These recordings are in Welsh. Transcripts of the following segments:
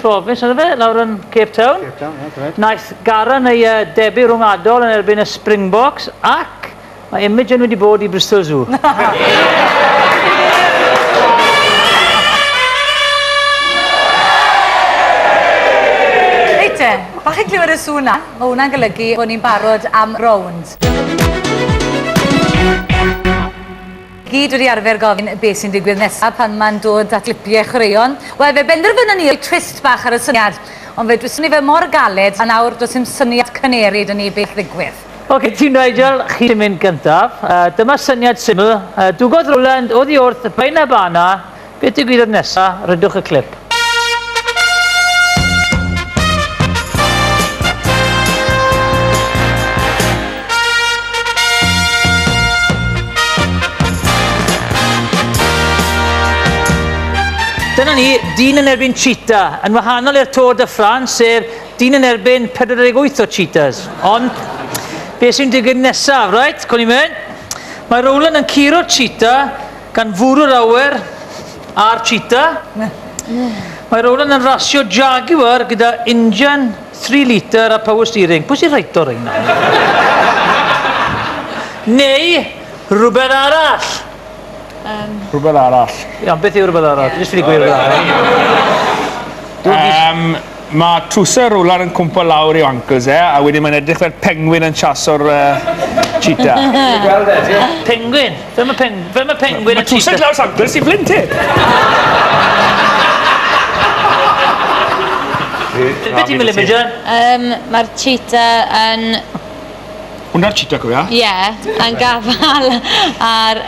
province, yna fe, lawr yn Cape Town. Cape Town, ie, correct. Naeth Garan ei debu rhwngadol yn erbyn y Springboks, ac mae Imogen wedi bod i Bristol Zoo. Reit te, bach chi'n clywed y sŵn na? Mae hwnna'n golygu bod ni'n barod am rownd. Gyd wedi arfer gofyn beth sy'n digwydd nesaf pan mae'n dod at lipiau chwaraeon. Wel, fe benderfynon ni twist bach ar y syniad, ond fe dwiswn ni fe mor galed, a nawr does dim syniad cyneru dyn ni beth ddigwydd. Oce, ti'n Nigel, chi sy'n mynd gyntaf. Dyma syniad syml. Dwgodd Rowland, oedd i wrth y bain a bana, beth digwyddodd nesaf, rydwch y clip. Dyna ni, dyn yn erbyn cheetah, yn wahanol i'r Tour de France, sef dyn yn erbyn 48 o cheetahs. Ond, beth sy'n digwydd nesaf, right? Cwn i mynd. Mae Rowland yn curo'r cheetah gan Bwrwr'r a'r cheetah. Mae Rowland yn rasio Jaguar gyda injan 3 litre a power steering. Pwy sy'n reit o reina? Neu, rhywbeth arall. Rhywbeth arall. Iawn, beth yw rhywbeth arall? Jyst ffili gweud rhywbeth arall. Mae trwsau Rowland yn cwmpo lawr i'w ankles a wedyn mae'n edrych fel penguin yn chaso'r cheetah. Penguin? Fe mae penguin yn cheetah? Mae trwsau lawr ankles i flint hyn. Beth ti'n mynd, Imogen? Mae'r cheetah yn... Hwna'r cheetah, cofia? Ie, yn gafal ar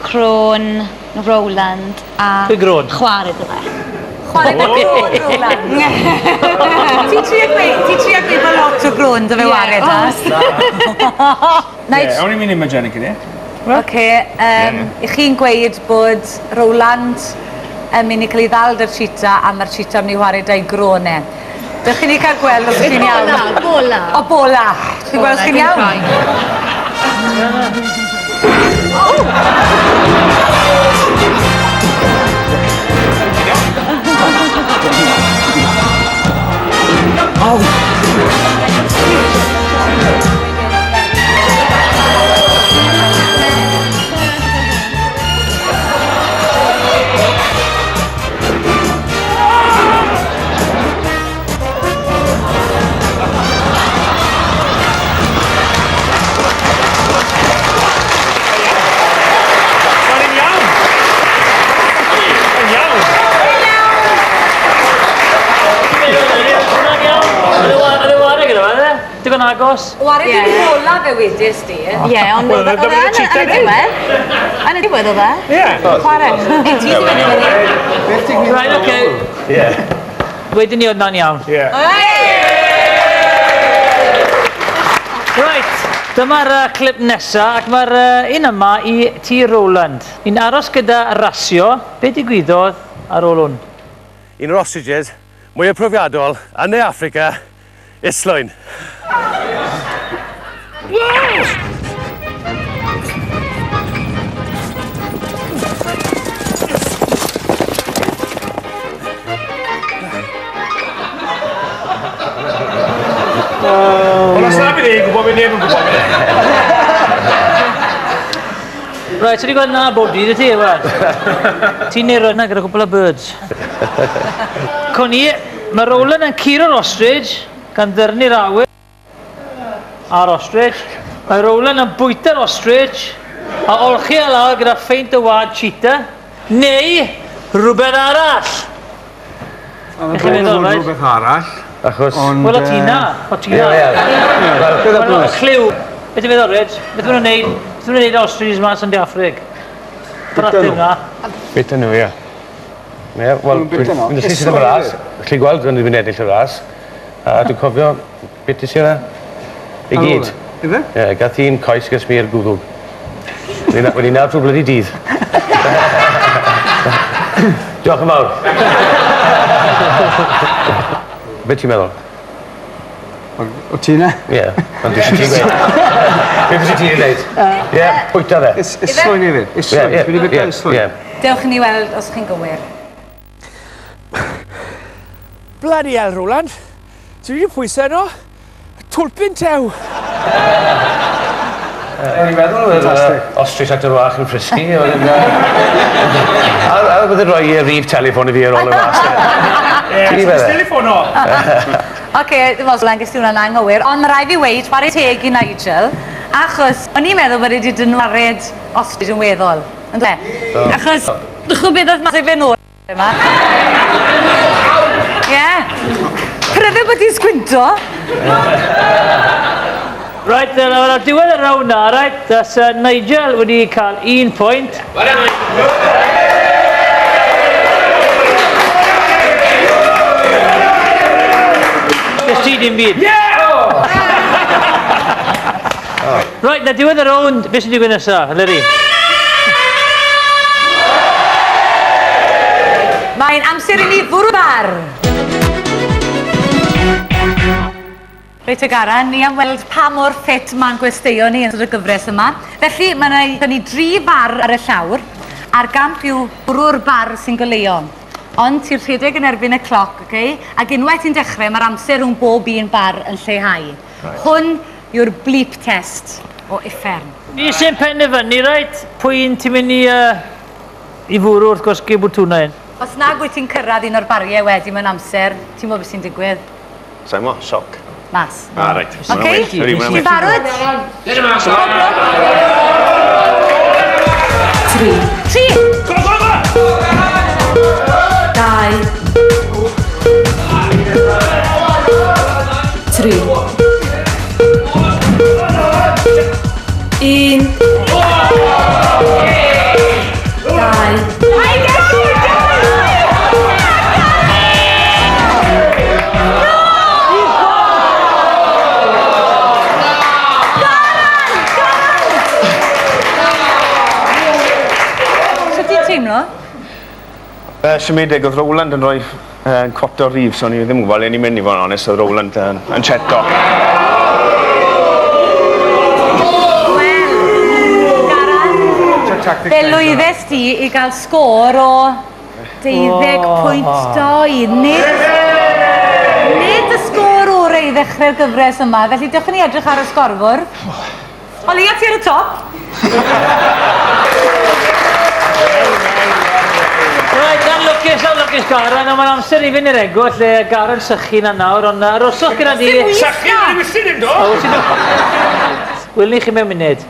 crôn Rowland a... Pwy grôn? Chwarae dy fe. Chwarae dy grôn, Rowland. Ti'n trio gweud bod lot o grôn dy fe wared as? Ie, awn i'n mynd Imogen i gyda. Oce, i chi'n gweud bod Rowland yn mynd i cael ei ddal dy'r cheetah a mae'r cheetah yn mynd i wared o'i gronau. Dych chi'n ei cael gweld os chi'n iawn? Bola. O, bola. Chi'n gweld os chi'n iawn? Digon agos? Wared i'n bola fe wedys di. Ie, ond oedd yn y diwedd. Yn y diwedd oedd e? Ie. Chwarae. Right, oce. Ie. Wedyn ni oedd na'n iawn. Ie. Right, dyma'r clip nesa, ac mae'r un yma i ti Rowland. Ni'n aros gyda rasio. Be digwyddodd ar ôl hwn? Un o'r ostriches, mwy o profiadol, yn Ne Affrica, Islwyn. Ond os na bydd i'n gwybod beth neb yn gwybod beth. Right, so di gweld na bob dydd i ti, wel? Ti'n neud yna gyda cwpl o birds. Cwn i, mae Rowland yn curo'r ostrich gan ddyrnu'r awyr a'r ostrich. Mae Rowland yn bwyta'r ostrich a olchi a lawr gyda ffeint y wad cheetah. Neu rhywbeth arall. Rhywbeth arall. Achos... Wel, o ti na. O ti na. Wel, cliw. Beth yw'n feddwl, Ryd? Beth yw'n neud? Beth yw'n neud ostriches mas yn De Affrig? Bratyn na. Bita nhw, ie. Ie, wel, dwi'n dysgu sydd yn ras. Chi gweld dwi'n mynd ennill y ras. A dwi'n cofio beth ys yna. I gyd. Ife? Ie, gath hi'n coes gys mi i'r gwddw. Wedi nawr trwy blydi dydd. Diolch yn fawr. Beth ti'n meddwl? O ti na? Ie, ond dwi'n ti'n gweud. Beth ys ti'n gwneud? Ie, pwyta fe. Islwyn hefyd. Islwyn. Dwi'n bita Islwyn. Dewch i ni weld os chi'n gywir. Bloody hell, Roland. Ti wedi pwysau no? Twlpyn tew. O'n i'n meddwl oedd ostrich at y wach yn frisgi. A bydde rhoi rhif telefon I fi ar ôl y ras. Telefon o. Oce, dim os yla'n gysdi hwnna'n anghywir, ond mae rai fi weid, chwarae teg I Nigel, achos o'n i'n meddwl bod wedi dynwared ostrich yn weddol. Ynddo? Achos, dychw beth oedd masif yn ôl yma. Ie. Pryfed bod ti'n sgwynto. Right, ar diwedd y rawn na, right, das Nigel wedi cael 1 pwynt. Ges ti dim byd? Right, na diwedd y rawn, beth sy'n digwydd nesaf, Leri? Mae'n amser I ni Bwrwr'r. Reit o Garan, ni am weld pa mor ffit mae'n gwesteion ni yn y gyfres yma. Felly, mae ni 3 bar ar y llawr, a'r gamp yw Bwrw'r bar sy'n goleuo. Ond ti'n rhedeg yn erbyn y cloc, okay? Ac unwaith ti'n dechrau, mae'r amser rhwng bob un bar yn lleihau. Hwn yw'r bleep test o uffern. Ni sy'n penderfynu, right? Pwy'n ti'n mynd I fwrw wrth gwrs gebw tŵna un? Os nag wyt ti'n cyrraedd un o'r bariau wedi mewn amser, ti'n meddwl beth sy'n digwydd? Sa'n mo, sioc. Mas. Reit. Okay, ti'n barod? 3. 2 3 1 Siomedig, oedd Rowland yn rhoi cwot o rif, so ni ddim yn gwybod le ni'n mynd I fod yn onest, oedd Rowland yn cheto. Wel, Garan, fe lwyddes ti I gael sgôr o 12.2. Nid y sgôr orau I ddechrau'r gyfres yma, felly diolch ni edrych ar y sgorfwr. O leia ti ar y top. Right, lwcus Garan, ond mae'n amser I fynd i'r ego, lle Garan sychu na nawr, ond aroswch gyda di... Sychu, ni'n wysyn yn do? Wyl ni chi mewn munud.